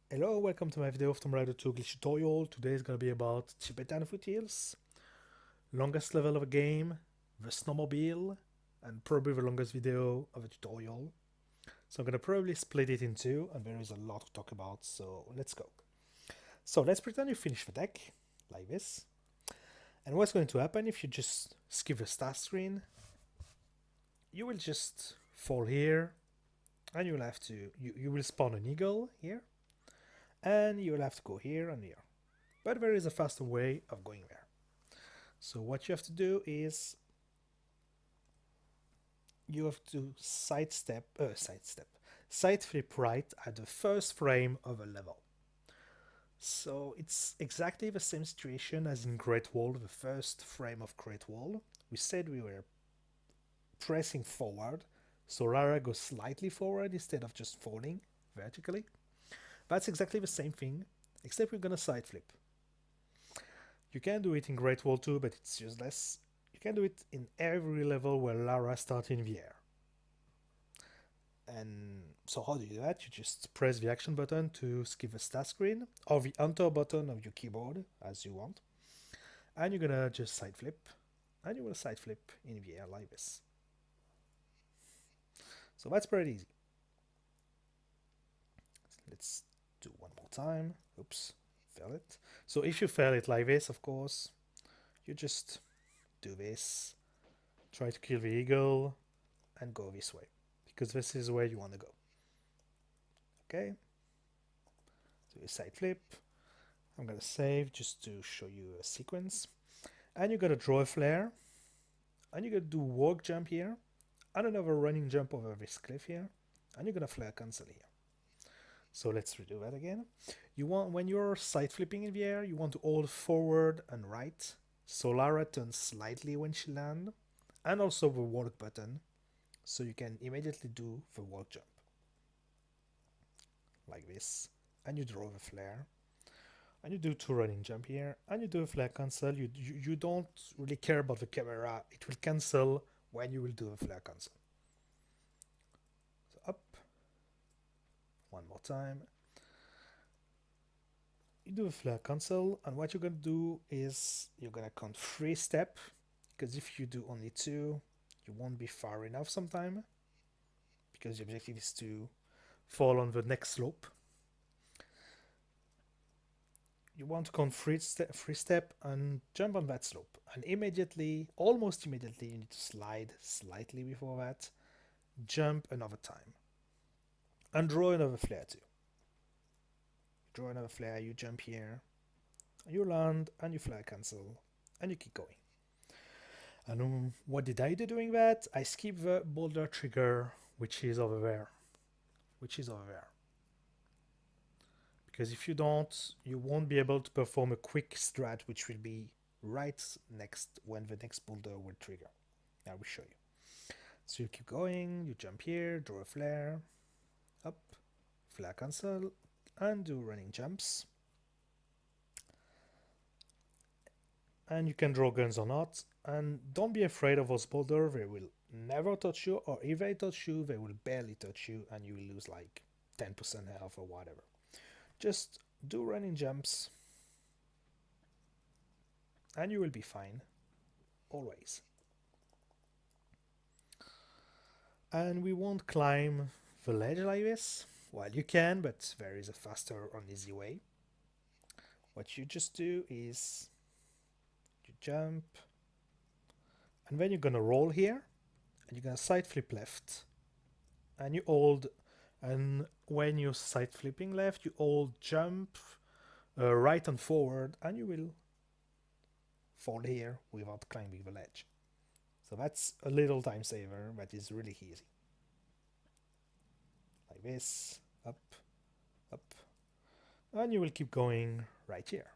Hello, welcome to my video of Tomb Raider 2 glitch tutorial. Today is gonna be about Tibetan foothills, longest level of a game, the Snowmobile, and probably the longest video of a tutorial. So I'm gonna probably split it in two, and there is a lot to talk about, so let's go. So let's pretend you finish the deck, like this. And what's going to happen if you just skip the start screen? You will just fall here, and you'll have to, you will spawn an eagle here, and you'll have to go here and here. But there is a faster way of going there. So what you have to do is you have to side flip right at the first frame of a level. So it's exactly the same situation as in Great Wall, the first frame of Great Wall. We said we were pressing forward, so Lara goes slightly forward instead of just falling vertically. That's exactly the same thing, except we're gonna side flip. You can do it in Great Wall too, but it's useless. You can do it in every level where Lara starts in the air. And so how do you do that? You just press the action button to skip the start screen, or the enter button of your keyboard, as you want. And you're gonna just side flip, and you will side flip in the air like this. So that's pretty easy. Let's do one more time. Oops, failed it. So if you fail it like this, of course, you just do this, try to kill the eagle, and go this way, because this is where you want to go. Okay, so you side flip. I'm gonna save just to show you a sequence, and you're gonna draw a flare, and you're gonna do walk jump here, and another running jump over this cliff here, and you're gonna flare cancel here. So let's redo that again. You want, when you're side flipping in the air, you want to hold forward and right, so Lara turns slightly when she lands, and also the walk button, so you can immediately do the walk jump like this, and you draw the flare, and you do two running jump here, and you do a flare cancel. You don't really care about the camera, it will cancel when you will do a flare cancel. So up, one more time, you do a flare cancel, and what you're gonna do is you're gonna count 3 steps, because if you do only 2, you won't be far enough sometime, because the objective is to fall on the next slope. You want to count 3 step and jump on that slope, and immediately, almost immediately, you need to slide slightly before that, jump another time, and draw another flare too. You draw another flare, you jump here, you land, and you flare cancel, and you keep going. And what did I do doing that? I skipped the Boulder trigger, which is over there. Because if you don't, you won't be able to perform a quick strat, which will be right next when the next boulder will trigger. I will show you. So you keep going, you jump here, draw a flare, up, flare cancel, and do running jumps. And you can draw guns or not, and don't be afraid of those boulders, they will never touch you, or if they touch you, they will barely touch you, and you will lose like 10% health or whatever. Just do running jumps, and you will be fine, always. And we won't climb the ledge like this. Well, you can, but there is a faster and easy way. What you just do is you jump, and then you're gonna roll here, and you're gonna side flip left, and you hold, and when you're side flipping left, you hold jump right and forward, and you will fall here without climbing the ledge. So that's a little time saver, but it's really easy. Like this, up, up, and you will keep going right here.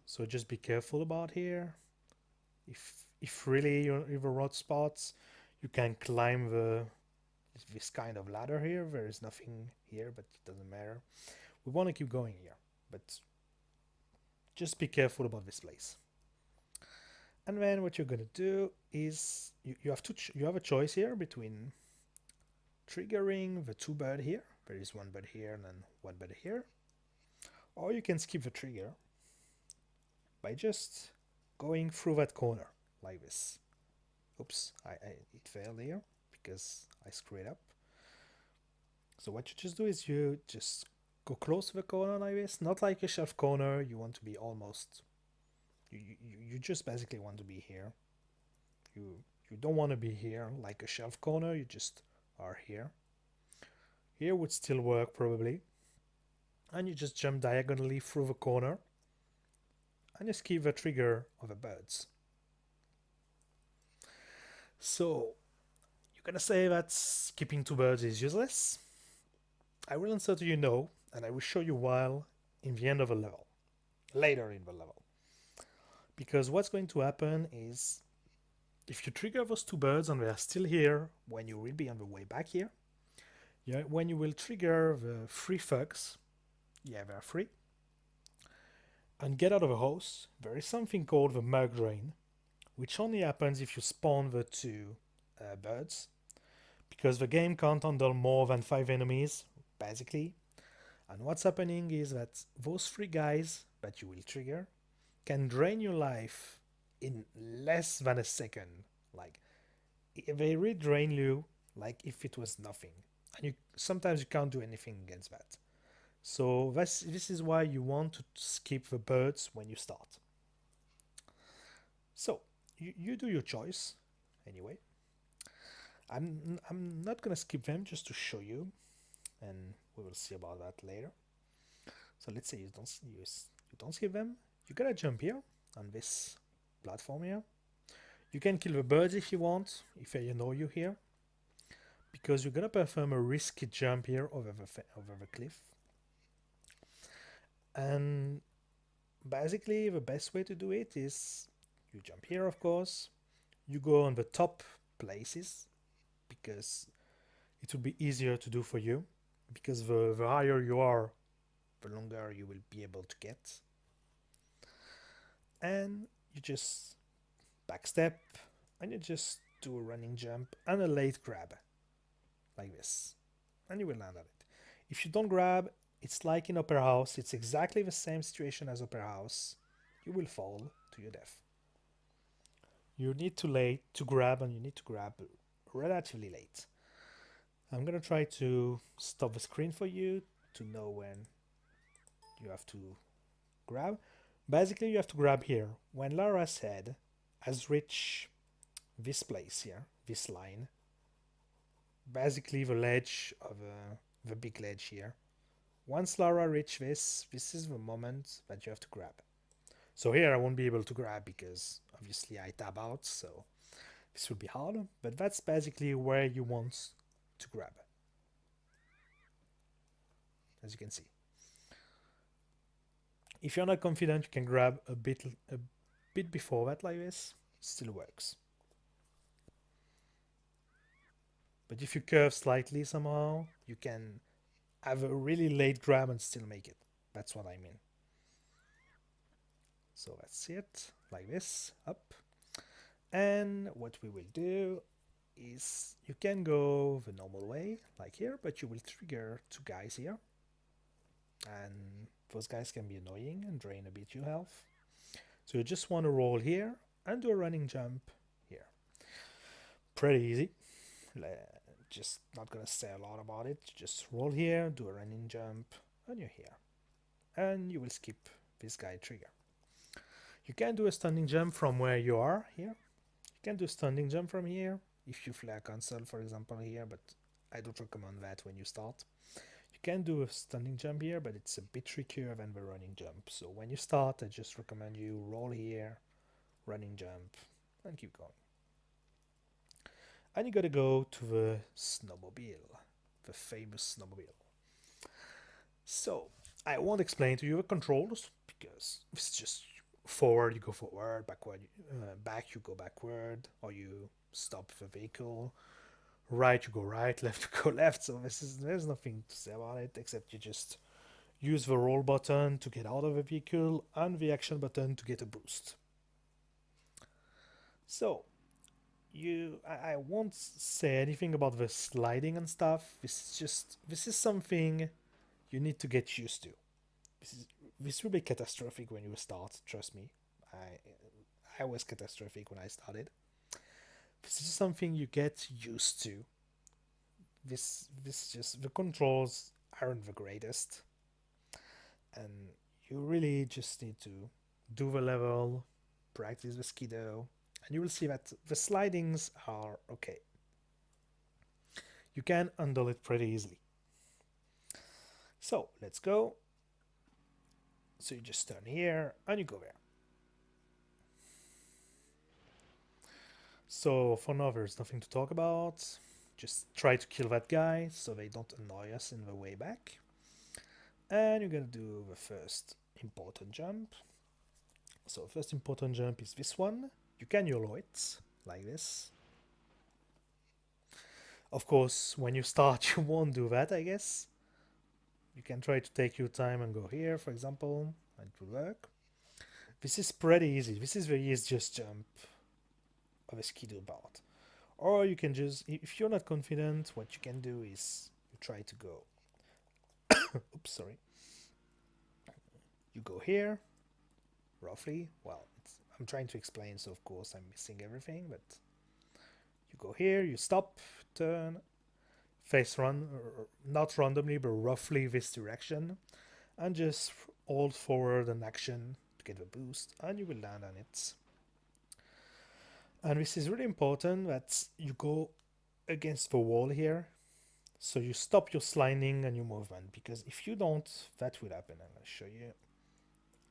So just be careful about here. If really you're in the road spots, you can climb this kind of ladder here. There is nothing here, but it doesn't matter. We want to keep going here, but just be careful about this place. And then what you're gonna do is you have a choice here between triggering the two bird here. There is one bird here and then one bird here. Or you can skip the trigger by just going through that corner like this. Oops, it failed here because I screwed up. So what you just do is you just go close to the corner like this, not like a shelf corner. You want to be almost, you just basically want to be here. You don't want to be here like a shelf corner, you just are here. Here would still work probably. And you just jump diagonally through the corner and you skip the trigger of the birds. So you're gonna say that skipping two birds is useless. I will answer to you no, and I will show you why in the end of the level, later in the level. Because what's going to happen is if you trigger those two birds and they are still here when you will be on the way back here, when you will trigger the three thugs, yeah, they're free, and get out of the house, there is something called the mug drain, which only happens if you spawn the two birds, because the game can't handle more than 5 enemies, basically. And what's happening is that those three guys that you will trigger can drain your life in less than a second. Like, they really drain you like if it was nothing. And sometimes you can't do anything against that. So this is why you want to skip the birds when you start. So you do your choice anyway. I'm not gonna skip them just to show you, and we will see about that later. So let's say you don't skip them. You gotta jump here on this platform here. You can kill the birds if you want, if they annoy you here, because you're gonna perform a risky jump here over the cliff. And basically the best way to do it is you jump here, of course. You go on the top places because it will be easier to do for you, because the higher you are, the longer you will be able to get. And you just backstep and you just do a running jump and a late grab like this, and you will land on it. If you don't grab, it's like in Opera House. It's exactly the same situation as Opera House. You will fall to your death. You need to grab, and you need to grab relatively late. I'm gonna try to stop the screen for you to know when you have to grab. Basically, you have to grab here. When Lara's head has reached this place here, this line, basically the ledge of the big ledge here. Once Lara reaches this is the moment that you have to grab. So here I won't be able to grab because obviously I tab out, so this will be hard, but that's basically where you want to grab, as you can see. If you're not confident, you can grab a bit before that like this. It still works. But if you curve slightly somehow, you can have a really late grab and still make it. That's what I mean. So that's it, like this, up. And what we will do is you can go the normal way, like here, but you will trigger two guys here. And those guys can be annoying and drain a bit your health. So you just want to roll here and do a running jump here. Pretty easy. Just not gonna say a lot about it. Just roll here, do a running jump, and you're here. And you will skip this guy trigger. You can do a standing jump from where you are here. You can do a standing jump from here if you flare console, for example, here, but I don't recommend that when you start. You can do a standing jump here, but it's a bit trickier than the running jump. So when you start, I just recommend you roll here, running jump, and keep going. And you gotta go to the Snowmobile, the famous Snowmobile. So I won't explain to you the controls because it's just forward you go forward, backward back you go backward, or you stop the vehicle. Right you go right, left you go left. So there's nothing to say about it except you just use the roll button to get out of the vehicle and the action button to get a boost. So I won't say anything about the sliding and stuff. This is something you need to get used to. This is this will be catastrophic when you start. Trust me, I was catastrophic when I started. This is something you get used to. This just the controls aren't the greatest, and you really just need to do the level, practice the skidoo, and you will see that the slidings are okay. You can handle it pretty easily. So let's go. So you just turn here and you go there. So for now there's nothing to talk about. Just try to kill that guy so they don't annoy us in the way back. And you're gonna do the first important jump. So first important jump is this one. You can YOLO it like this. Of course, when you start, you won't do that, I guess. You can try to take your time and go here, for example, and it will work. This is pretty easy. This is the easiest jump of a skidoo part. Or you can just, if you're not confident, what you can do is you try to go. Oops, sorry. You go here, roughly. Well, I'm trying to explain, so of course I'm missing everything, but you go here, you stop, turn, face run, not randomly, but roughly this direction, and just hold forward an action to get the boost, and you will land on it. And this is really important that you go against the wall here, so you stop your sliding and your movement, because if you don't, that will happen. I'm going to show you.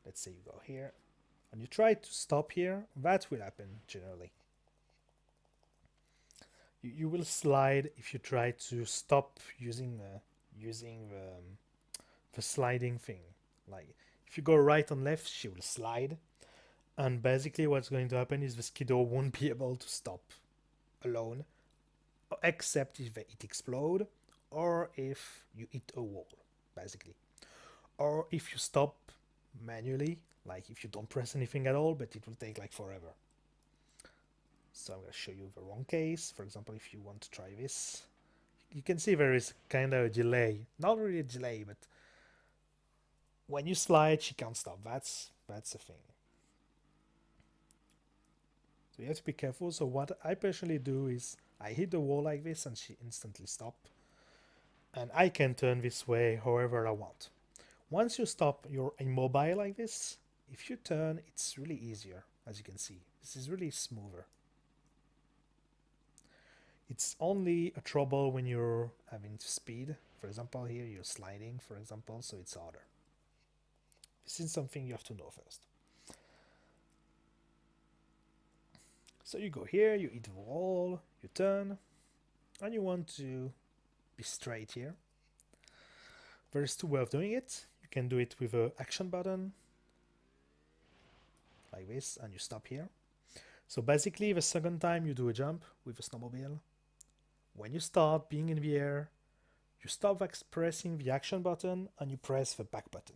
Let's say you go here, and you try to stop here, that will happen generally. You will slide if you try to stop using the sliding thing. Like if you go right and left, she will slide, and basically what's going to happen is the skidoo won't be able to stop alone, except if it explode or if you hit a wall, basically, or if you stop manually, like if you don't press anything at all, but it will take like forever. So I'm going to show you the wrong case. For example, if you want to try this, you can see there is kind of a delay. Not really a delay, but when you slide, she can't stop. That's the thing. So you have to be careful. So what I personally do is I hit the wall like this and she instantly stops. And I can turn this way however I want. Once you stop, you're immobile like this. If you turn, it's really easier, as you can see. This is really smoother. It's only a trouble when you're having speed. For example, here you're sliding, for example, so it's harder. This is something you have to know first. So you go here, you hit the wall, you turn, and you want to be straight here. There's two ways of doing it. You can do it with an action button, like this, and you stop here. So basically, the second time you do a jump with a snowmobile, when you start being in the air, you stop pressing the action button and you press the back button.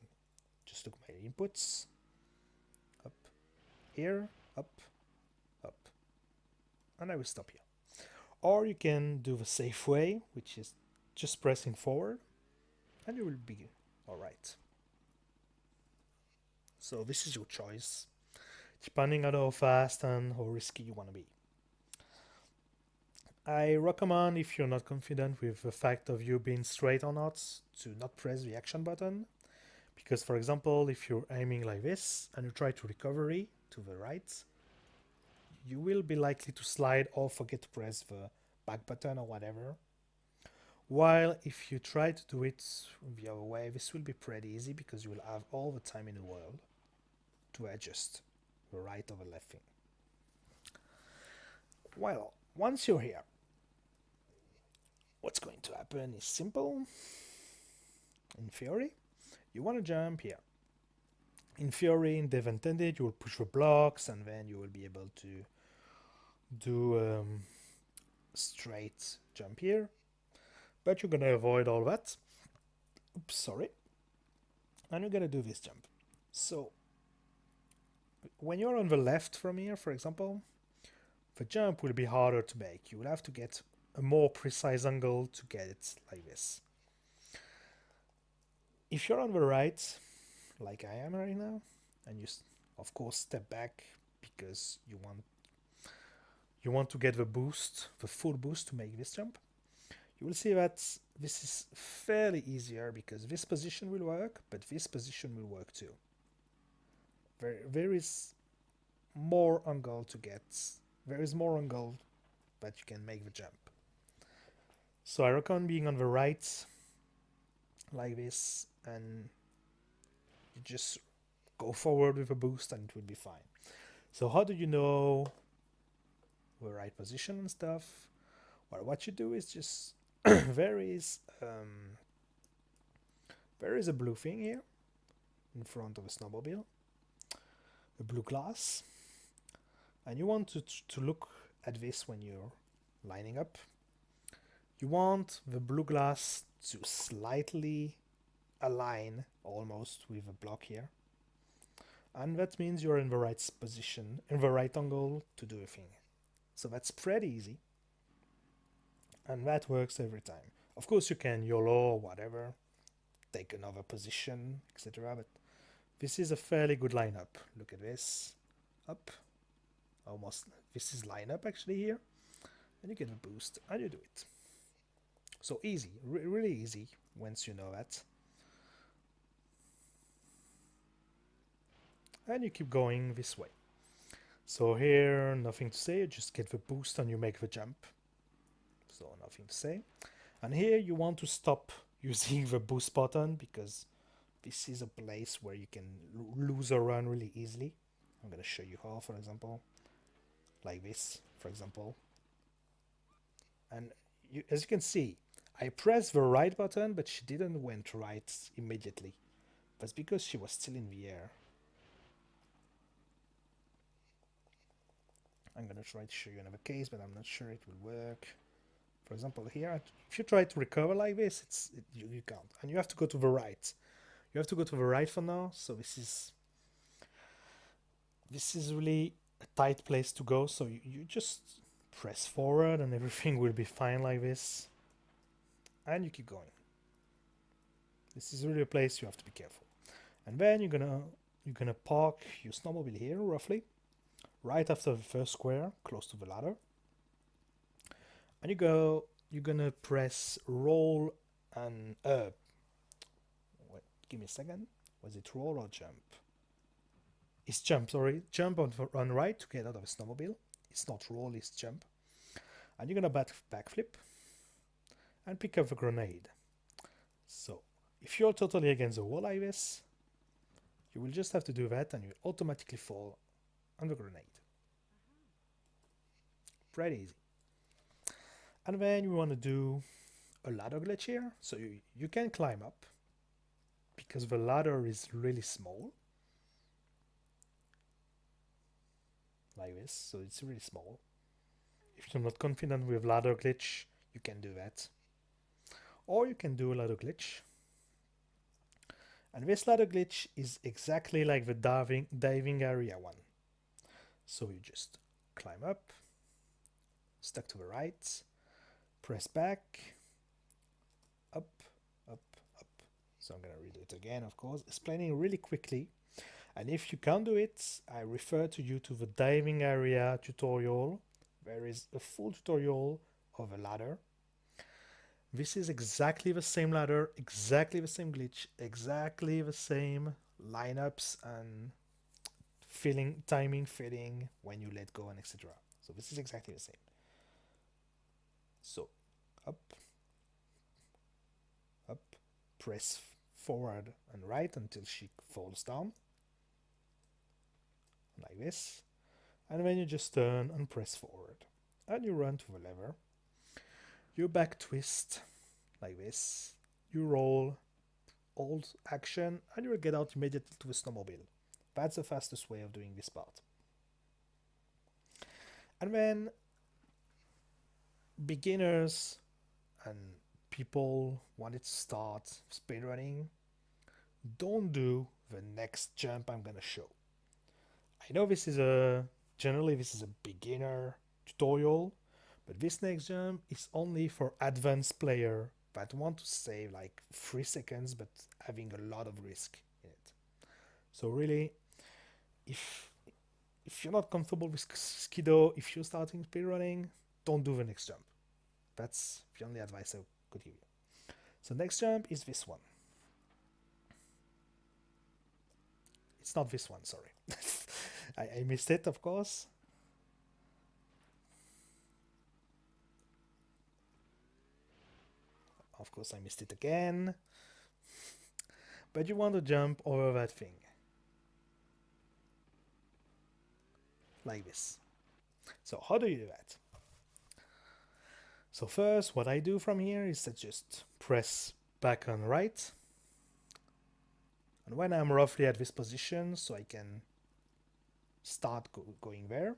Just look at my inputs. Up, here, up, up. And I will stop here. Or you can do the safe way, which is just pressing forward, and you will be alright. So this is your choice, depending on how fast and how risky you want to be. I recommend, if you're not confident with the fact of you being straight or not, to not press the action button. Because, for example, if you're aiming like this and you try to recovery to the right, you will be likely to slide or forget to press the back button or whatever. While if you try to do it the other way, this will be pretty easy because you will have all the time in the world to adjust the right or the left thing. Well, once you're here, what's going to happen is simple. In theory, you want to jump here. In theory, in Dev Intended, you will push the blocks and then you will be able to do straight jump here. But you're going to avoid all that. Oops, sorry. And you're going to do this jump. So, when you're on the left from here, for example, the jump will be harder to make. You will have to get a more precise angle to get it like this. If you're on the right, like I am right now, and you of course step back because you want to get the boost, the full boost to make this jump, you will see that this is fairly easier because this position will work, but this position will work too. There is more angle to get. There is more angle that you can make the jump. So I recommend being on the right like this, and you just go forward with a boost and it will be fine. So how do you know the right position and stuff? Well, what you do is just there is a blue thing here in front of a snowmobile, a blue glass, and you want to look at this when you're lining up. You want the blue glass to slightly align almost with a block here, and that means you're in the right position, in the right angle to do a thing. So that's pretty easy, and that works every time. Of course you can YOLO or whatever, take another position, etc., but this is a fairly good lineup. Look at this, up, almost, this is line up actually here, and you get a boost and you do it. So easy, really easy once you know that. And you keep going this way. So here, nothing to say, you just get the boost and you make the jump. So nothing to say. And here you want to stop using the boost button because this is a place where you can lose a run really easily. I'm going to show you how, for example, like this, for example. And as you can see, I pressed the right button, but she didn't went right immediately. That's because she was still in the air. I'm going to try to show you another case, but I'm not sure it will work. For example, here, if you try to recover like this, you can't. And you have to go to the right. You have to go to the right for now, so this is really a tight place to go, so you just press forward and everything will be fine like this. And you keep going. This is really a place you have to be careful. And then you're gonna park your snowmobile here, roughly, right after the first square, close to the ladder. And you're gonna press roll and wait, give me a second. Was it roll or jump? It's jump, sorry. Jump on right to get out of a snowmobile. It's not roll, it's jump. And you're gonna backflip and pick up a grenade. So if you're totally against the wall like this, you will just have to do that and you automatically fall on the grenade. Pretty easy. And then you want to do a ladder glitch here. So you can climb up because the ladder is really small. Like this, so it's really small. If you're not confident with ladder glitch, you can do that. Or you can do a ladder glitch. And this ladder glitch is exactly like the diving area one. So you just climb up, stuck to the right, press back, up, up, up. So I'm going to redo it again, of course, explaining really quickly. And if you can't do it, I refer to you to the diving area tutorial. There is a full tutorial of a ladder. This is exactly the same ladder, exactly the same glitch, exactly the same lineups and timing, feeling, when you let go and etc. So this is exactly the same. So up, up, press forward and right until she falls down. Like this, and then you just turn and press forward and you run to the lever, you back twist like this, you roll, hold action, and you will get out immediately to the snowmobile. That's the fastest way of doing this part. And then beginners and people wanting to start speedrunning, don't do the next jump I'm gonna show. I know generally this is a beginner tutorial, but this next jump is only for advanced player that want to save like 3 seconds but having a lot of risk in it. So really, if if you're not comfortable with skido, if you're starting speedrunning, don't do the next jump. That's the only advice I could give you. So next jump is this one. It's not this one, sorry. I missed it, of course. Of course, I missed it again. But you want to jump over that thing. Like this. So how do you do that? So first, what I do from here is to just press back on right. And when I'm roughly at this position, so I can start going there,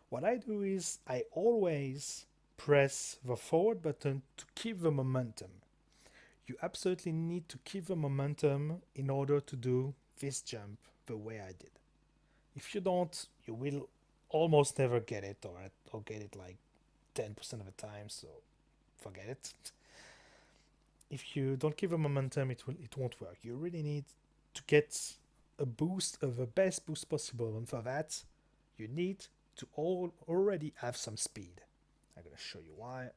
what I do is I always press the forward button to keep the momentum. You absolutely need to keep the momentum in order to do this jump the way I did. If you don't, you will almost never get it, or get it like 10% of the time, so forget it. If you don't keep the momentum, it won't work. You really need to get a boost of the best boost possible, and for that, you need to already have some speed. I'm gonna show you why.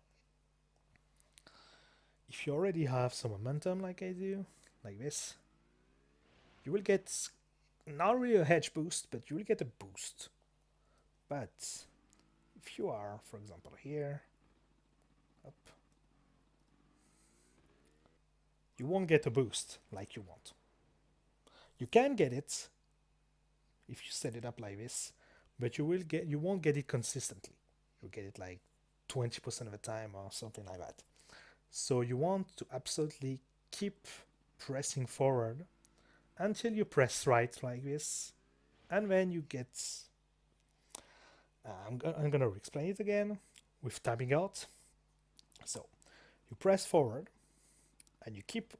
If you already have some momentum like I do, like this, you will get not really a hedge boost, but you will get a boost. But if you are, for example, here, up, you won't get a boost like you want. You can get it if you set it up like this, but you won't get it consistently. You'll get it like 20% of the time or something like that. So you want to absolutely keep pressing forward until you press right like this, and then you get I'm gonna explain it again with tabbing out. So you press forward and you keep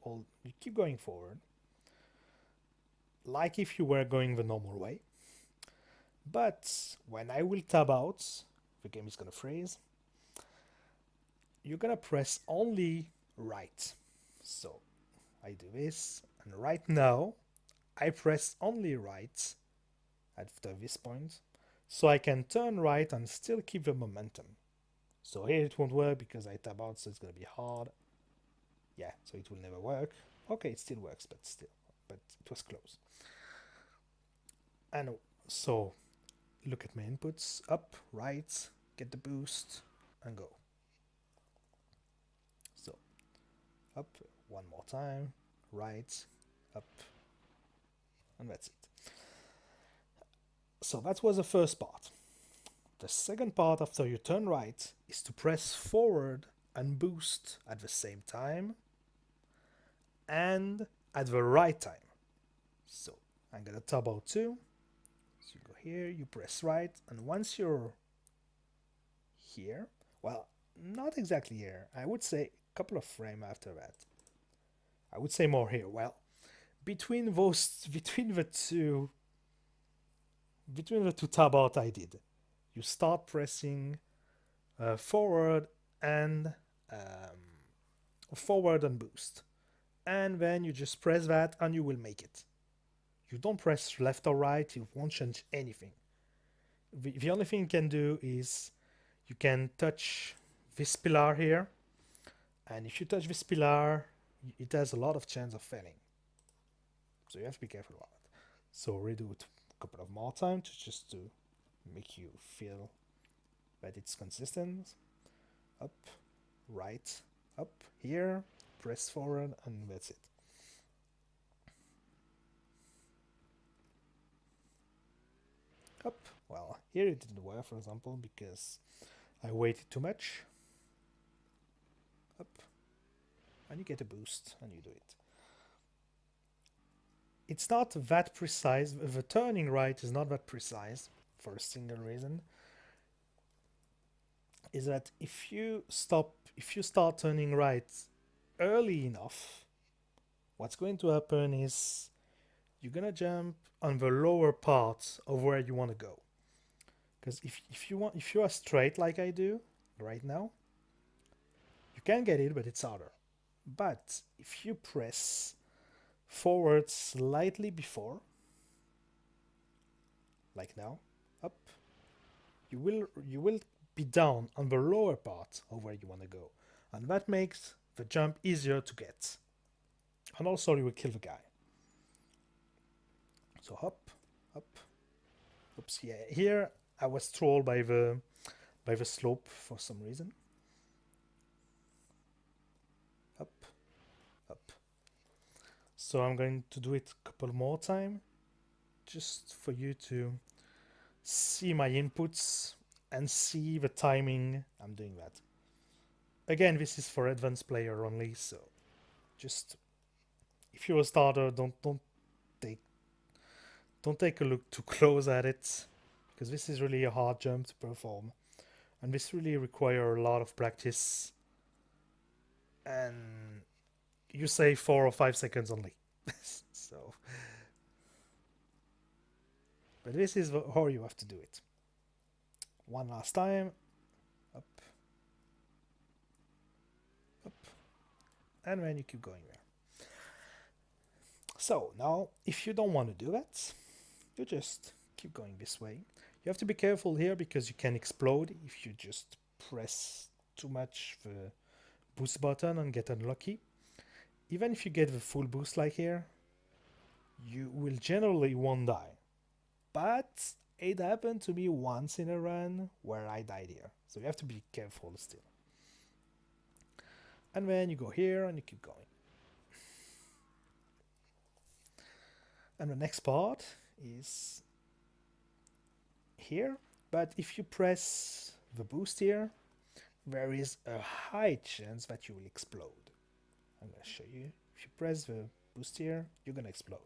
going forward like if you were going the normal way. But when I will tab out, the game is gonna freeze. You're gonna press only right. So I do this, and right now I press only right after this point, so I can turn right and still keep the momentum. So here it won't work because I tab out, so it's gonna be hard. Yeah, so it will never work. Okay, it still works, but it was close. And so look at my inputs: up, right, get the boost, and go. So up one more time, right, up, and that's it. So that was the first part. The second part after you turn right is to press forward and boost at the same time and at the right time. So I'm gonna tab out too. So you go here, you press right, and once you're here, well, not exactly here, I would say a couple of frames after that. I would say more here. Well, between the two tab out I did, you start pressing forward and boost, and then you just press that and you will make it. You don't press left or right, it won't change anything. The only thing you can do is you can touch this pillar here, and if you touch this pillar, it has a lot of chance of failing, so you have to be careful about it. So redo it a couple of more times just to make you feel that it's consistent. Up, right, up, here, press forward, and that's it. Up. Well, here it didn't work, for example, because I waited too much. Up, and you get a boost, and you do it. It's not that precise. The turning right is not that precise for a single reason. Is that if you start turning right early enough, what's going to happen is you're gonna jump on the lower part of where you want to go. Because if you are straight like I do right now, you can get it, but it's harder. But if you press forward slightly before, like now, up, you will be down on the lower part of where you want to go, and that makes the jump easier to get. And also you will kill the guy. So hop, up. Oops, yeah. Here I was trolled by the slope for some reason. Up, up. So I'm going to do it a couple more time, just for you to see my inputs and see the timing I'm doing that. Again, this is for advanced player only, so just if you're a starter, take don't take a look too close at it, because this is really a hard jump to perform, and this really require a lot of practice. And you say 4 or 5 seconds only. So, but this is how you have to do it. One last time, up, up, and then you keep going there. So now, if you don't want to do that, you just keep going this way. You have to be careful here because you can explode if you just press too much the boost button and get unlucky. Even if you get the full boost like here, you will generally won't die. But it happened to me once in a run where I died here. So you have to be careful still. And then you go here and you keep going. And the next part is here. But if you press the boost here, there is a high chance that you will explode. I'm going to show you. If you press the boost here, you're going to explode.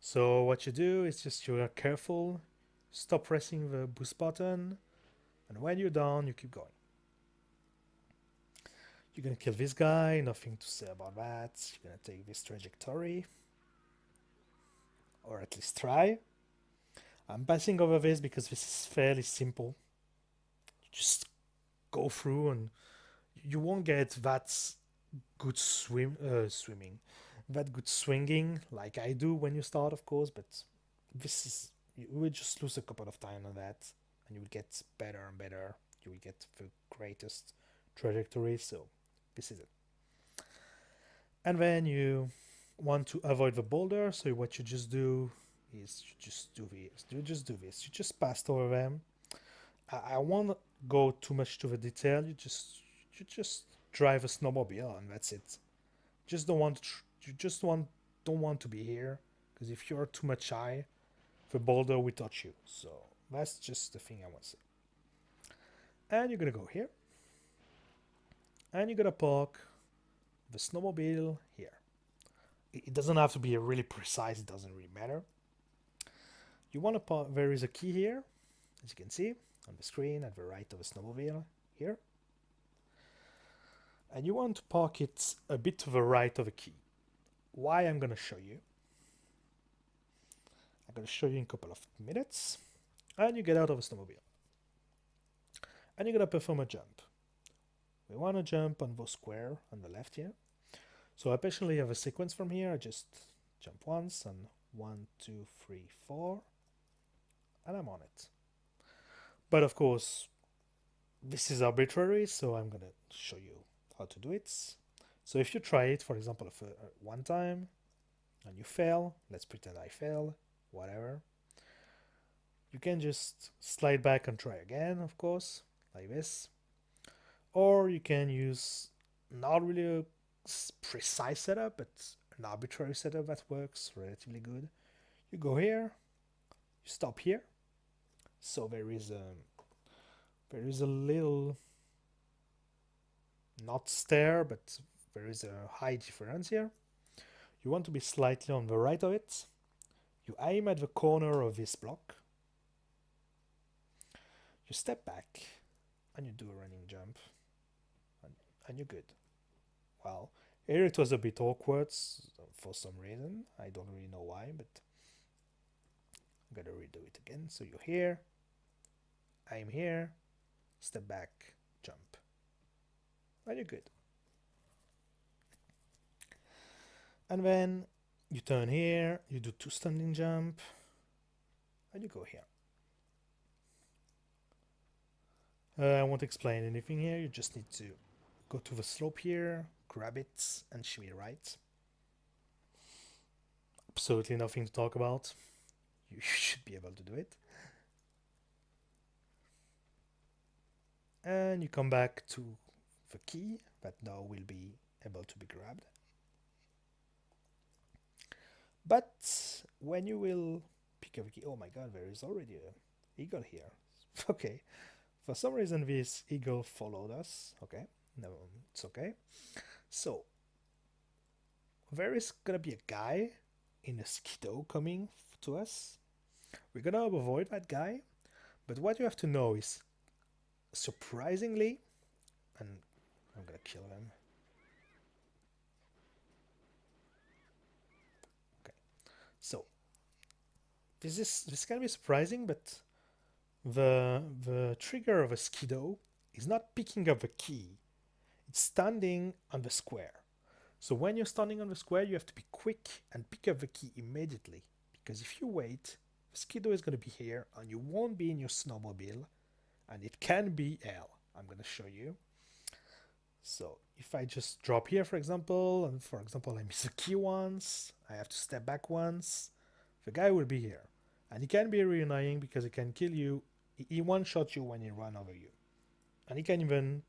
So what you do is just you are careful, stop pressing the boost button, and when you're done, you keep going. You're going to kill this guy, nothing to say about that. You're going to take this trajectory, or at least try. I'm passing over this because this is fairly simple. You just go through and you won't get that good swimming, that good swinging like I do when you start, of course, but this is, you will just lose a couple of time on that and you will get better and better. You will get the greatest trajectory, so this is it. And then you want to avoid the boulder, so what you just do is you just do this. You just pass over them. I won't go too much to the detail. You just drive a snowmobile and that's it. Just don't want don't want to be here, because if you're too much high, the boulder will touch you. So that's just the thing I want to say. And you're gonna go here, and you're gonna park the snowmobile here. It doesn't have to be really precise. It doesn't really matter. You want to park. There is a key here, as you can see on the screen at the right of the snowmobile here. And you want to park it a bit to the right of the key. Why? I'm going to show you. I'm going to show you in a couple of minutes. And you get out of the snowmobile. And you're going to perform a jump. We want to jump on the square on the left here. So I patiently have a sequence from here. I just jump once and 1, 2, 3, 4. And I'm on it. But of course, this is arbitrary, so I'm going to show you how to do it. So if you try it, for example, one time and you fail, let's pretend I fail, whatever, you can just slide back and try again, of course, like this. Or you can use not really a precise setup, but an arbitrary setup that works relatively good. You go here, you stop here. So there is a little, not stair, but there is a high difference here. You want to be slightly on the right of it. You aim at the corner of this block. You step back and you do a running jump, and you're good. Well, here it was a bit awkward for some reason. I don't really know why, but I'm gonna redo it again. So you're here, I'm here, step back, jump. And you're good. And then you turn here, you do 2 standing jump, and you go here. I won't explain anything here, you just need to go to the slope here, grab it, and shimmy right. Absolutely nothing to talk about. You should be able to do it. And you come back to the key that now will be able to be grabbed. But when you will pick up the key, oh my god, there is already an eagle here. Okay, for some reason this eagle followed us. Okay, no, it's okay. So there is gonna be a guy in a skidoo coming to us. We're gonna avoid that guy, but what you have to know is, surprisingly, and I'm gonna kill him. Okay, so this can be surprising, but the trigger of a skidoo is not picking up the key; it's standing on the square. So when you're standing on the square, you have to be quick and pick up the key immediately, because if you wait, the skidoo is going to be here and you won't be in your snowmobile, and it can be hell. I'm going to show you. So if I just drop here, for example, and for example I miss a key once, I have to step back once, the guy will be here. And he can be really annoying because he can kill you. He one-shot you when he run over you. And he can even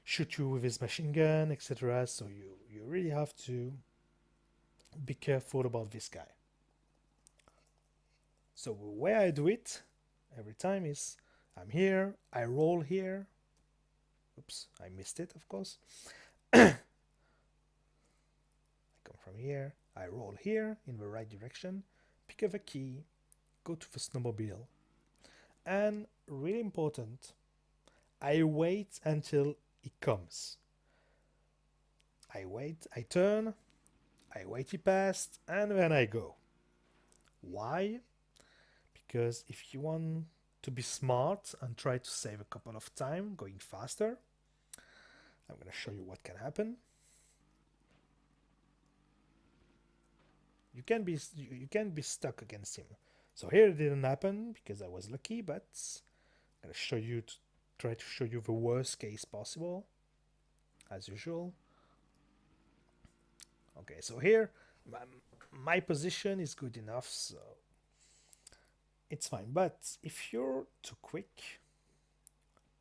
shoot you with his machine gun, etc. So you really have to be careful about this guy. So the way I do it every time is, I'm here, I roll here. Oops, I missed it, of course. I come from here, I roll here in the right direction, pick up a key, go to the snowmobile, and really important, I wait until it comes. I wait, I turn, I wait he passed, and then I go. Why? Because if you want to be smart and try to save a couple of time going faster, I'm going to show you what can happen. You can be stuck against him. So here it didn't happen because I was lucky, but I'm going to show you to try to show you the worst case possible, as usual. Okay, so here my position is good enough, so it's fine. But if you're too quick,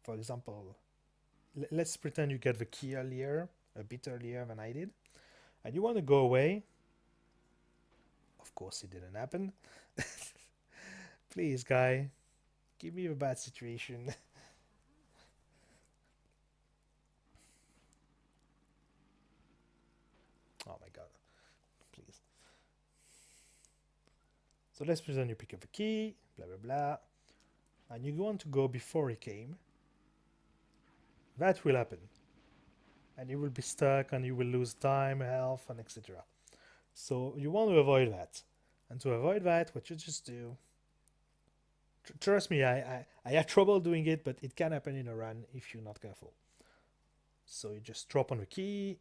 for example, let's pretend you get the key earlier, a bit earlier than I did, and you want to go away. Of course, it didn't happen. Please, guy, give me a bad situation. Oh my god, please. So let's pretend you pick up a key, blah blah blah, and you want to go before he came. That will happen. And you will be stuck and you will lose time, health, and etc. So you want to avoid that. And to avoid that, what you just do, trust me, I have trouble doing it, but it can happen in a run if you're not careful. So you just drop on the key.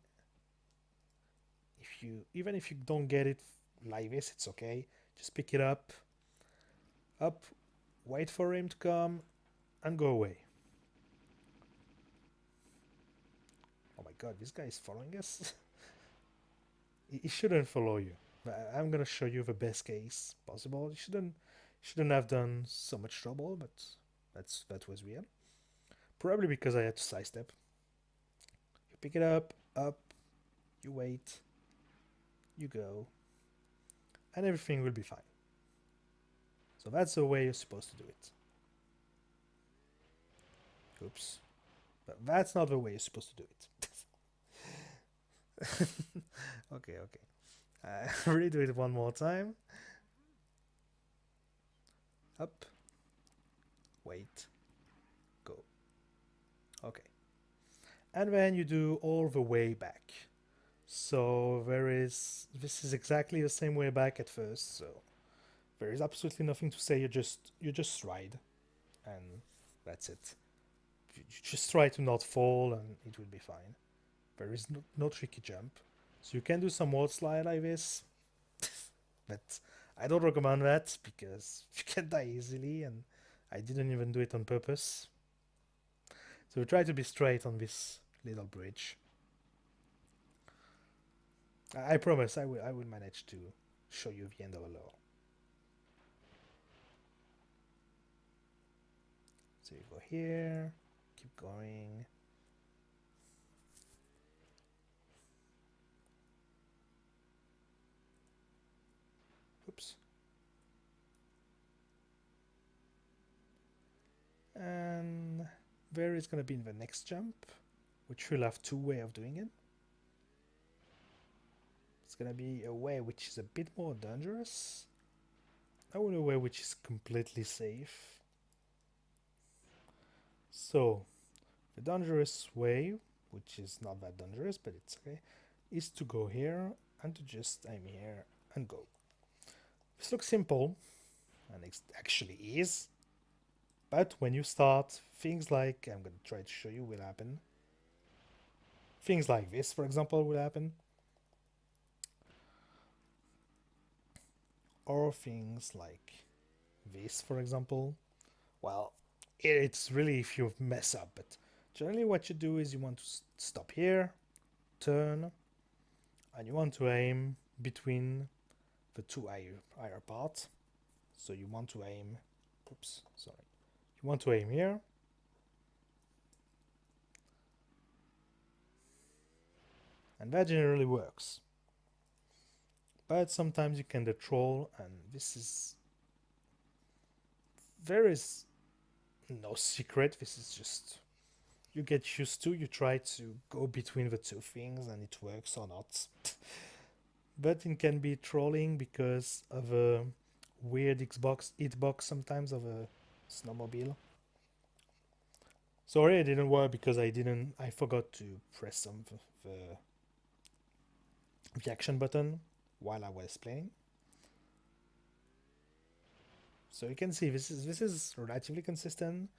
Even if you don't get it like this, it's okay. Just pick it up, wait for him to come, and go away. Oh my god, this guy is following us. He shouldn't follow you. I'm gonna show you the best case possible. He shouldn't have done so much trouble, but that was weird. Probably because I had to sidestep. You pick it up, you wait, you go, and everything will be fine. So that's the way you're supposed to do it. Oops. But that's not the way you're supposed to do it. Okay. Redo it one more time. Up. Wait. Go. Okay. And then you do all the way back. So this is exactly the same way back at first. So There is absolutely nothing to say. You just ride, and that's it. You just try to not fall, and it will be fine. There is no tricky jump, so you can do some wall slide like this, but I don't recommend that because you can die easily, and I didn't even do it on purpose. So we try to be straight on this little bridge. I promise I will manage to show you the end of the law. So you go here, keep going. Oops. And where is going to be in the next jump, which will have two ways of doing it. It's going to be a way which is a bit more dangerous. And a way which is completely safe. So, the dangerous way, which is not that dangerous, but it's okay, is to go here and to just aim here and go. This looks simple, and it actually is. But when you start, things like, I'm going to try to show you, will happen. Things like this, for example, will happen. Or things like this, for example. Well, it's really if you mess up, but generally what you do is you want to stop here, turn, and you want to aim between the two higher parts. So you want to aim, oops, sorry. You want to aim here. And that generally works. But sometimes you can troll, and this is... There is no secret, this is just... You get used to, you try to go between the two things, and it works or not. But it can be trolling because of a weird hitbox sometimes of a snowmobile. Sorry, it didn't work because I forgot to press some the action button while I was playing. So you can see this is relatively consistent,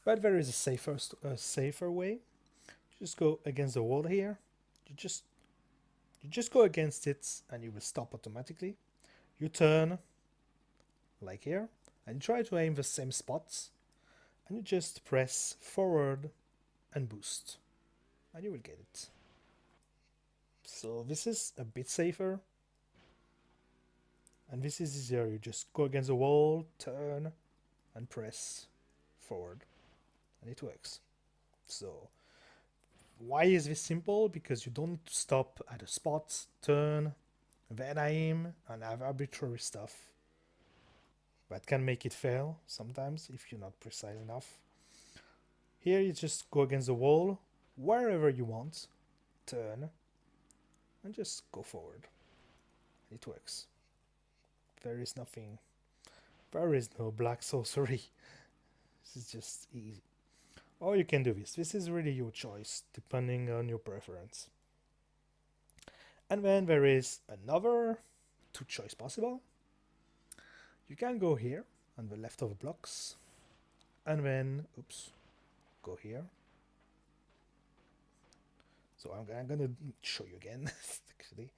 but there is a safer way. Just go against the wall here. You just go against it, and you will stop automatically. You turn, like here, and you try to aim the same spots, and you just press forward and boost, and you will get it. So this is a bit safer, and this is easier. You just go against the wall, turn, and press forward, and it works. So why is this simple? Because you don't need to stop at a spot, turn, then aim, and have arbitrary stuff that can make it fail sometimes if you're not precise enough. Here you just go against the wall, wherever you want, turn, and just go forward. It works. There is nothing. There is no black sorcery. This is just easy. Or you can do this. This is really your choice, depending on your preference. And then there is another two choice possible. You can go here on the left of the blocks, and then, oops, go here. So I'm gonna show you again, actually.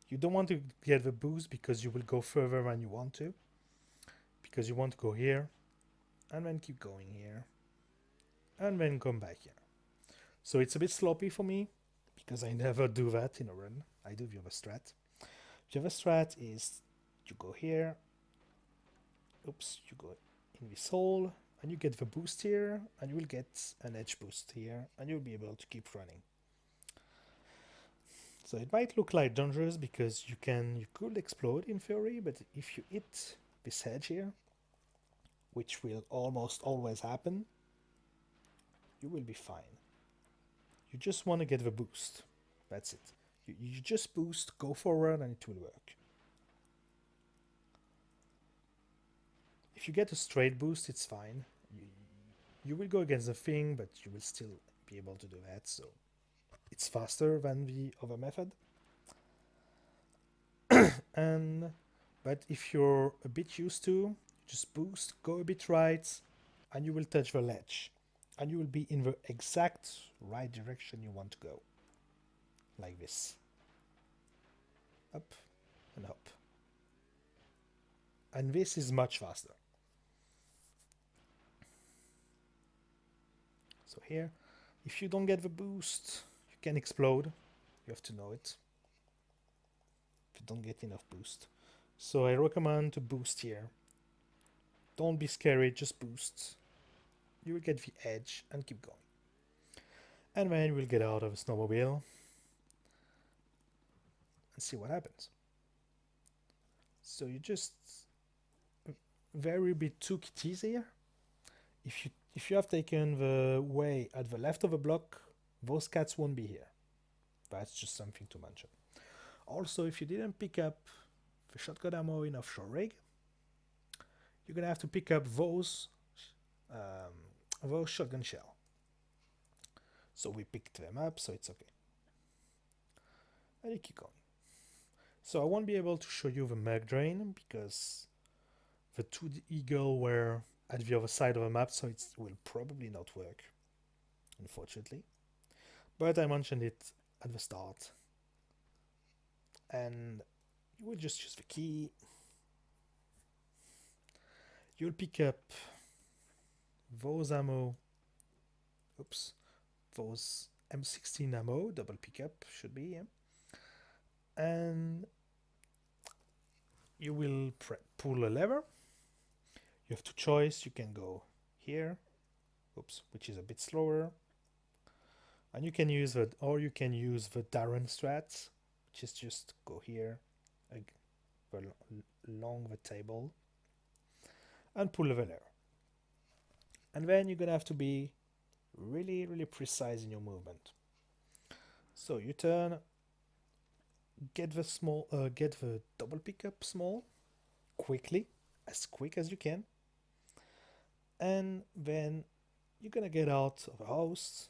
You don't want to get the boost because you will go further than you want to. Because you want to go here, and then keep going here, and then come back here. So it's a bit sloppy for me, because I never do that in a run. I do the other strat. The other strat is you go here, oops, you go in this hole, and you get the boost here, and you will get an edge boost here, and you'll be able to keep running. So it might look like dangerous because you could explode in theory, but if you hit this edge here, which will almost always happen, you will be fine. You just want to get the boost. That's it. You just boost, go forward, and it will work. If you get a straight boost, it's fine. You will go against the thing, but you will still be able to do that, so it's faster than the other method. And But if you're a bit used to, just boost, go a bit right, and you will touch the ledge. And you will be in the exact right direction you want to go. Like this. Up and up. And this is much faster. So here, if you don't get the boost, you can explode. You have to know it. If you don't get enough boost. So I recommend to boost here. Don't be scary, just boost. You will get the edge and keep going. And then you will get out of a snowmobile and see what happens. So you just very bit took it easier. If you have taken the way at the left of the block, those cats won't be here. That's just something to mention. Also, if you didn't pick up the shotgun ammo in offshore rig, you're gonna have to pick up those shotgun shell. So we picked them up, so it's okay. And you keep going. So I won't be able to show you the mag drain because the two eagle were at the other side of the map, so it will probably not work, unfortunately. But I mentioned it at the start. And you will just use the key. You'll pick up those ammo. Oops. Those M16 ammo, double pickup should be, yeah. And you will pull a lever. You have two choices. You can go here, oops, which is a bit slower. And you can use the, or you can use the Darren strat, which is just go here, along the table, and pull the lever. And then you're gonna have to be really, really precise in your movement. So you turn, get the double pickup small, quickly, as quick as you can, and then you're gonna get out of the house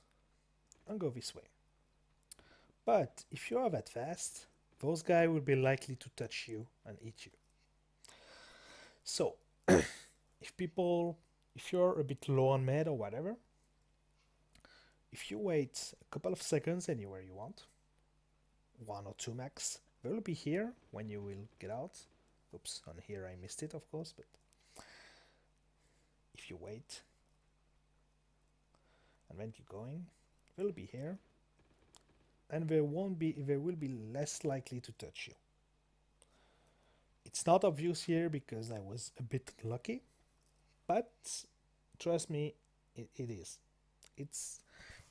and go this way. But if you are that fast, those guys will be likely to touch you and eat you. So if you're a bit low on med or whatever, if you wait a couple of seconds anywhere you want, 1 or 2 max, they will be here when you will get out. Oops, on here I missed it, of course, but if you wait and then keep going, they'll be here, and they will be less likely to touch you. It's not obvious here because I was a bit lucky, but trust me, it is. It's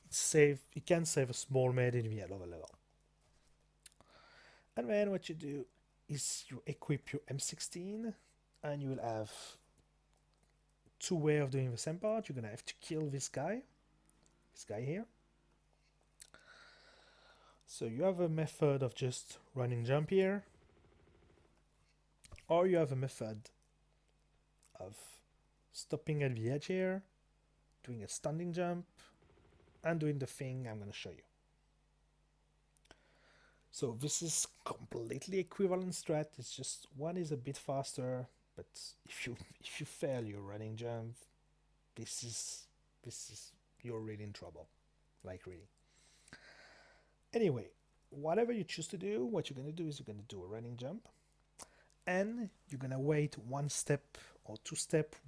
safe. It can save a small med in the end of a level. And then what you do is you equip your M16, and you will have 2 ways of doing the same part. You're gonna have to kill this guy here. So you have a method of just running jump here, or you have a method of stopping at the edge here, doing a standing jump, and doing the thing I'm going to show you. So this is completely equivalent strat. It's just one is a bit faster, but if you fail your running jump, this is you're really in trouble, like really. Anyway, whatever you choose to do, what you're going to do is you're going to do a running jump, and you're going to wait 1 step or 2 steps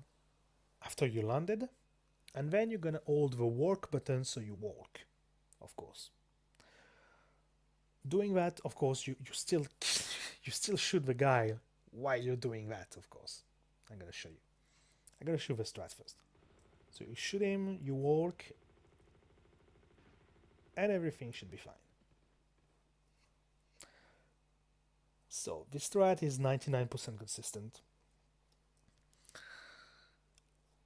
after you landed, and then you're going to hold the walk button so you walk, of course. Doing that, of course, you still shoot the guy while you're doing that, of course. I'm going to show you. I'm going to shoot the strat first. So you shoot him, you walk, and everything should be fine. So this strat is 99% consistent.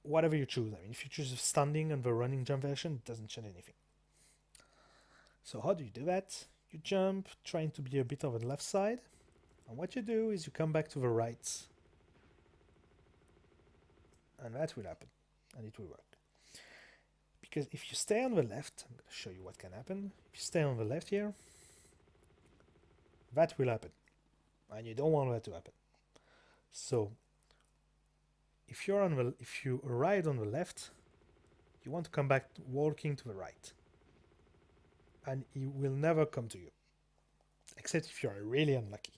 Whatever you choose. I mean, if you choose standing and the running jump version, it doesn't change anything. So how do you do that? You jump, trying to be a bit on the left side. And what you do is you come back to the right. And that will happen. And it will work. Because if you stay on the left, I'm going to show you what can happen. If you stay on the left here, that will happen. And you don't want that to happen. So if you arrive on the left, you want to come back walking to the right, and he will never come to you, except if you are really unlucky.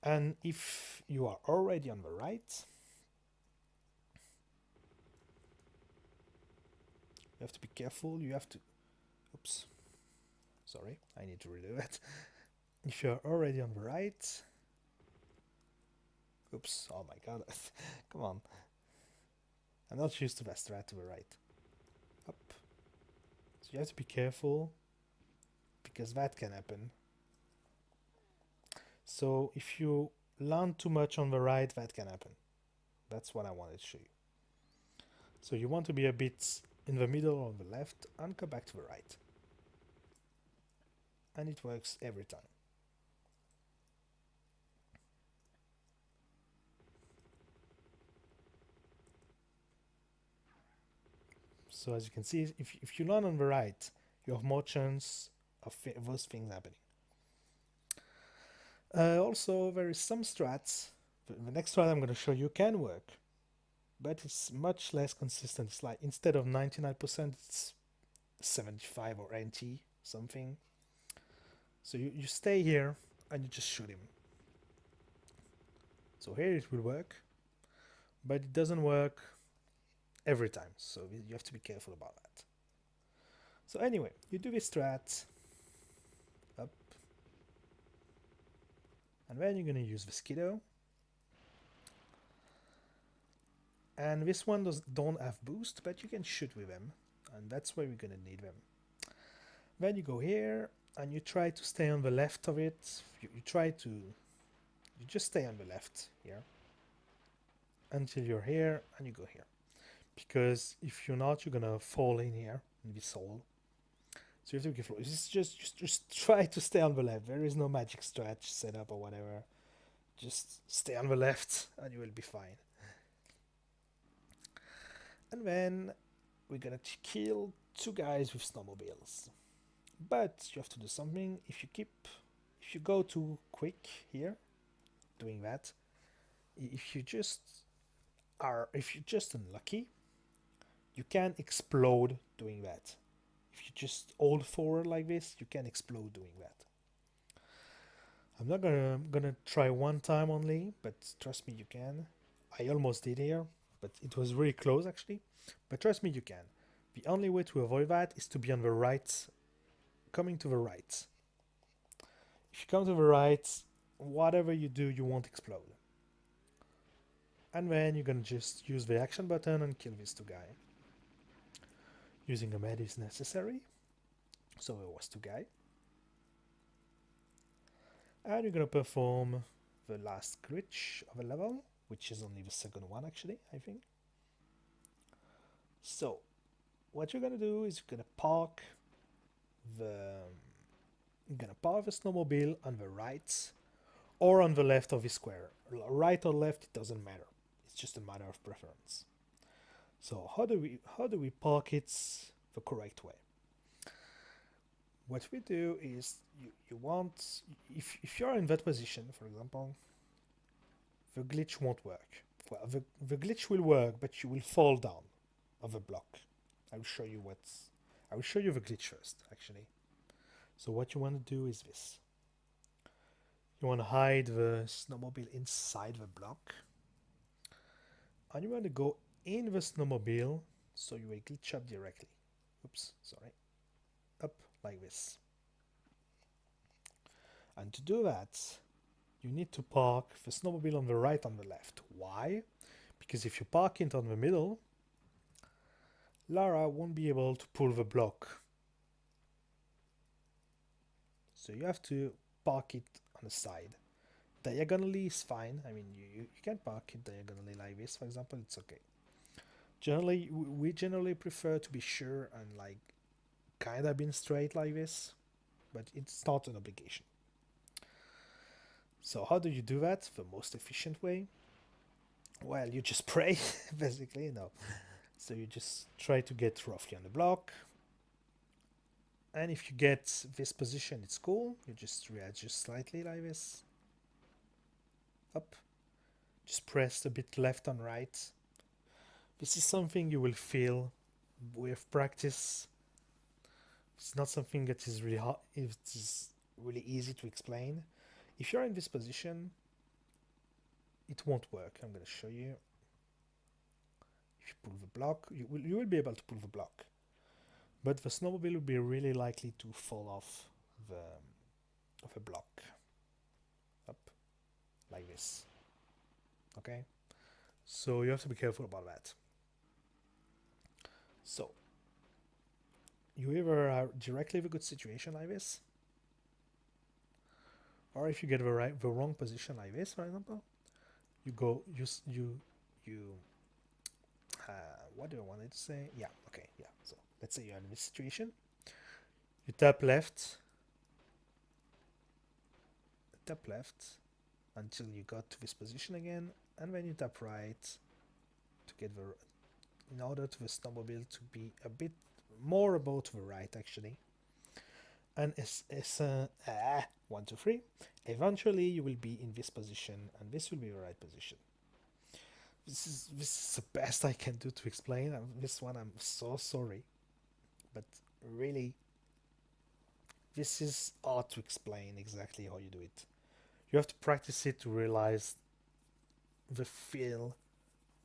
And if you are already on the right, you have to be careful. You have to, oops, sorry, I need to redo it. If you're already on the right, oops, oh my god, come on. I'm not used to the strat to the right. Up. So you have to be careful, because that can happen. So if you land too much on the right, that can happen. That's what I wanted to show you. So you want to be a bit in the middle or the left and come back to the right. And it works every time. So as you can see, if you land on the right, you have more chance of those things happening. Also, there is some strats. The next strat I'm going to show you can work, but it's much less consistent. It's like instead of 99%, it's 75 or 80 something. So you stay here and you just shoot him. So here it will work, but it doesn't work every time. So you have to be careful about that. So anyway, you do this strat up, and then you're going to use the skidoo. And this one don't have boost, but you can shoot with them, and that's where we're going to need them. Then you go here and you try to stay on the left of it. You just stay on the left here until you're here, and you go here. Because if you're not, you're gonna fall in here in this hole. So you have to be careful. Just try to stay on the left. There is no magic strat set up or whatever. Just stay on the left and you will be fine. And then we're gonna kill 2 guys with snowmobiles. But you have to do something. If you go too quick here, doing that, if you're just unlucky, you can explode doing that. If you just hold forward like this, you can explode doing that. I'm not gonna try one time only, but trust me, you can. I almost did here, but it was really close actually. But trust me, you can. The only way to avoid that is to be on the right, coming to the right. If you come to the right, whatever you do, you won't explode. And then you're gonna just use the action button and kill these 2 guys. Using a med is necessary. So it was 2 guys. And you're gonna perform the last glitch of a level, which is only the second one actually, I think. So what you're gonna do is you're gonna park the snowmobile on the right or on the left of the square. Right or left, it doesn't matter. It's just a matter of preference. So how do we park it the correct way? What we do is you want, if you're in that position, for example, the glitch won't work. Well, the glitch will work, but you will fall down of a block. I will show you the glitch first, actually. So what you want to do is this. You want to hide the snowmobile inside the block. And you want to go in the snowmobile, so you will glitch up directly. Oops, sorry. Up like this. And to do that, you need to park the snowmobile on the right and the left. Why? Because if you park it on the middle, Lara won't be able to pull the block. So you have to park it on the side. Diagonally is fine. I mean, you can park it diagonally like this, for example, it's okay. Generally, we generally prefer to be sure and like kind of being straight like this, but it's not an obligation. So how do you do that? The most efficient way? Well, you just pray, basically, no. So you just try to get roughly on the block. And if you get this position, it's cool. You just readjust slightly like this. Up. Just press a bit left and right. This is something you will feel with practice. It's not something that is really hard. It is really easy to explain. If you're in this position, it won't work. I'm going to show you. If you pull the block, you will be able to pull the block, but the snowmobile will be really likely to fall off the of a block up like this. Okay, so you have to be careful about that. So you either are directly in a good situation like this, or if you get the wrong position like this, for example, you go you what do I want it to say? Yeah, okay, yeah. So let's say you're in this situation. You tap left until you got to this position again, and then you tap right to get the in order to the snowmobile to be a bit more about the right actually. And it's 1, 2, 3. Eventually you will be in this position, and this will be the right position. This is the best I can do to explain. This one I'm so sorry, but really, this is hard to explain exactly how you do it. You have to practice it to realize the feel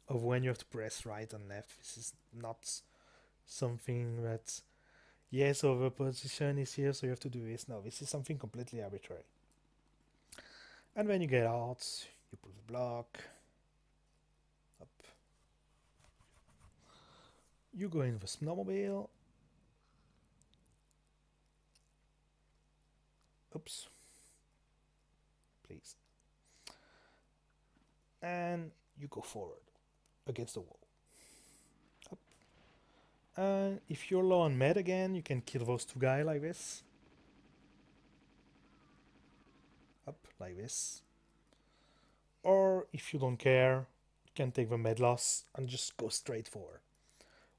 of when you have to press right and left. This is not something that, yeah, so the position is here, so you have to do this. No, this is something completely arbitrary. And when you get out, you pull the block up. You go in the snowmobile. Oops. Please. And you go forward against the wall. Up. And if you're low on med again, you can kill those two guys like this. Up, like this. Or if you don't care, you can take the med loss and just go straight forward.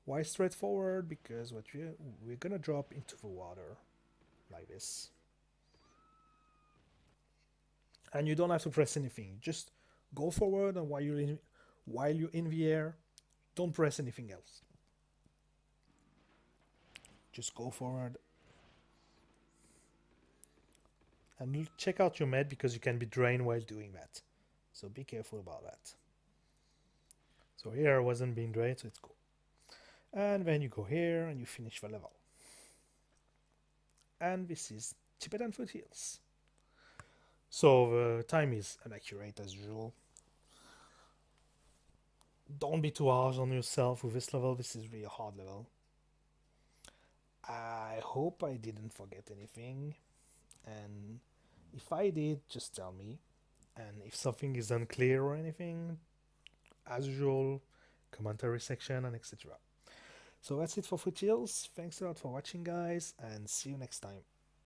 Why straight forward? Because we're gonna drop into the water like this. And you don't have to press anything. Just go forward, and while you're in the air, don't press anything else. Just go forward. And check out your med, because you can be drained while doing that. So be careful about that. So here I wasn't being drained, so it's cool. And then you go here and you finish the level. And this is Tibetan foothills. So the time is inaccurate as usual. Don't be too harsh on yourself with this level. This is really a hard level. I hope I didn't forget anything. And if I did, just tell me. And if something is unclear or anything, as usual, commentary section and etc. So that's it for Foothills. Thanks a lot for watching, guys, and see you next time.